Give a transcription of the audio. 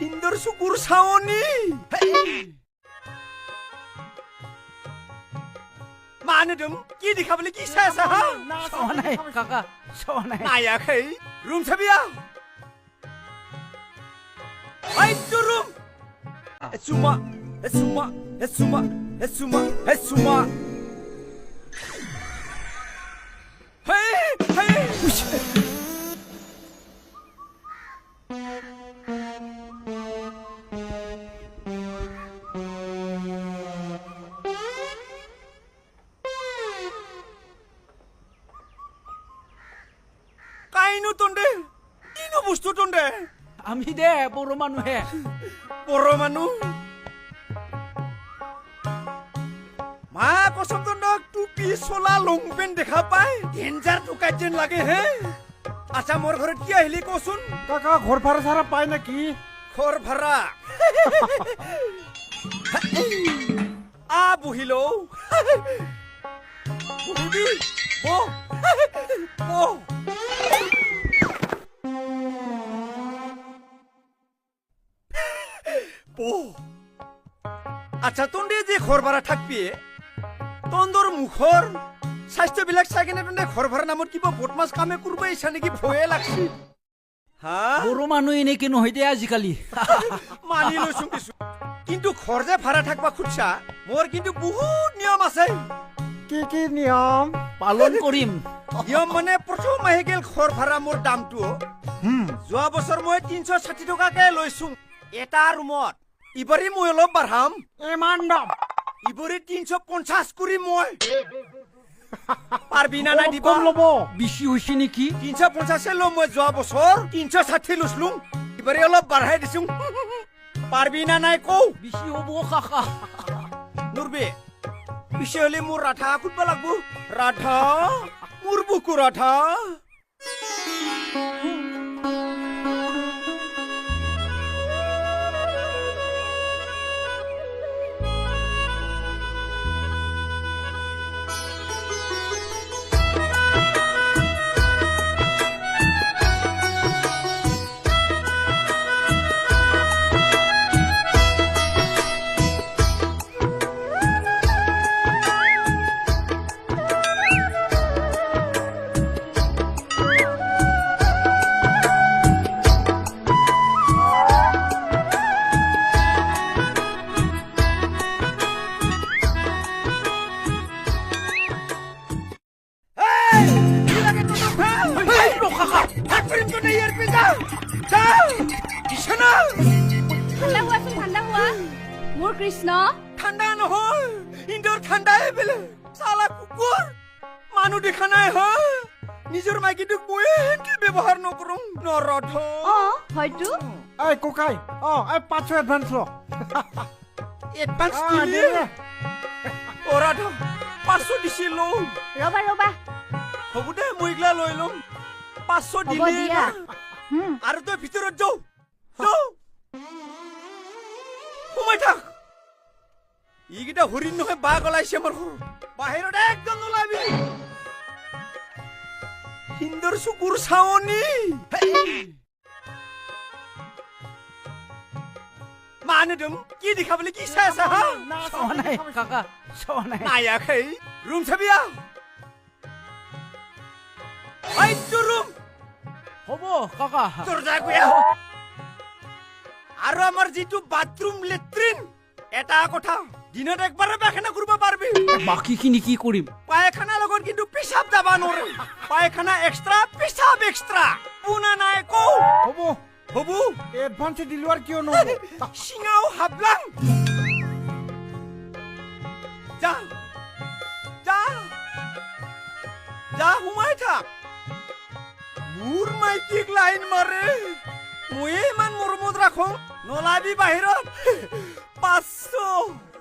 হিন্দৰ চকুৰ চাৱনি মানুহ কি দেখাবলৈ কি চাই আছা হা চোৱা নাই কাকা চোৱা নাই নায়াখै ৰুম চাবিয়া এইটো ৰুম এচুমা এচুমা এচুমা এচুমা এচুমা হেই হেই কাইনো তন্দে কিনো বস্তু তন্দে আমি দে বড়ো মানুহে বড় মানুহ মা কসম তন্দক টুপি চোলা লং পেন্ট দেখা পাই ডেঞ্জাৰ টুকাই যেন লাগে হে আচ্ছা মোৰ ঘৰত কি আহিলি কচোন কাকা ঘৰ ভাড়া চাৰা পায় নেকি ঘৰ ভাড়া আ বহিলো বহিবি বহ বহ আচ্ছা তন্দে যে ঘৰ ভাড়া থাকবি তন্দৰ মুখৰ স্বাস্থ্যবিলাক চাই কেনে তন্দে ঘৰ ভাড়া নামত কিবা বদমাছ কামে কৰিব ইচ্ছা নেকি ভয়ে লাগছি হা বড়ো মানুহ এনেকে নহয় দে আজিকালি মানি লৈছো কিছু কিন্তু ঘৰ যে ভাড়া থাকবা খুজছা মোৰ কিন্তু বহুত নিয়ম আছে কি নিয়ম পালন কৰিম নিয়ম মানে প্ৰথম আহি গেল ঘৰ ভাড়া মোৰ দামটো যোৱা বছৰ মই 360 টকাকে লৈছো এটা ৰুমত ইবাৰে মই অলপ বাঢ়াম ইমান দাম ইবাৰে 350 কৰি মই পাৰবি না নাই দিবা কম ল'ব বেছি হৈছে নেকি 350 লম মই যোৱা বছৰ 360 লৈছিলো ইবাৰে অলপ বাঢ়াই দিছো পাৰবি না নাই কও বেছি হ'ব কাকা নুৰবে পিছে হলে মোৰ ৰাধা খুঁজব লাগব ৰাধা মোৰ বুকু ৰাধা মোৰ কৃষ্ণ ঠাণ্ডা নহয় ইন্দৰ ঠাণ্ডাই বেলে চালা কুকুৰ মানুহ দেখা নাই হয় নিজৰ মাইকীটোক মই কি ব্যৱহাৰ নকৰো নৰধ হয়তো এই কোকাই এই 500 এডভান্স ল এডভান্স দিলে অৰাধ 500 দিছিল ৰবা ৰবা হ'ব দে মই ইগলা লৈ লম 500 হ'ব দিলে দিয়া আৰু তই ভিতৰত যাও যাও সোমাই থাক ইগিটা হৰিণ নহয় বাঘ ওলাইছে মোৰ বাহিৰত একদম নোলাবি হিন্দৰ চকুৰ চাৱনি মানুহ কি দেখাবলৈ কি চাই আছা হা চোৱা নাই কাকা চোৱা নাই নায়াখৈ ৰুম চাবিয়া এইটো ৰুম হ'ব কাকা দৰ্জা গুয়া আৰু আমাৰ যিটো বাথৰুম লেট্ৰিন এটা কথা দিনত একবাৰে পায়খানা কৰিব পাৰবি বাকীখিনি কি কৰিম পায়খানা লগত কিন্তু পিছাব যাবা নোৱাৰে পায়খানা এক্সট্ৰা পিছাব এক্সট্ৰা পুনা নাই কও হ'ব হ'ব এডভান্স দিলো আৰু কিয় নহ'ব সিঙাও হাবলাং যা যা যা সোমাই থাক মোৰ মাইকীক লাইন মাৰে মই ইমান মৰমত ৰাখো নোলাবি বাহিৰত 500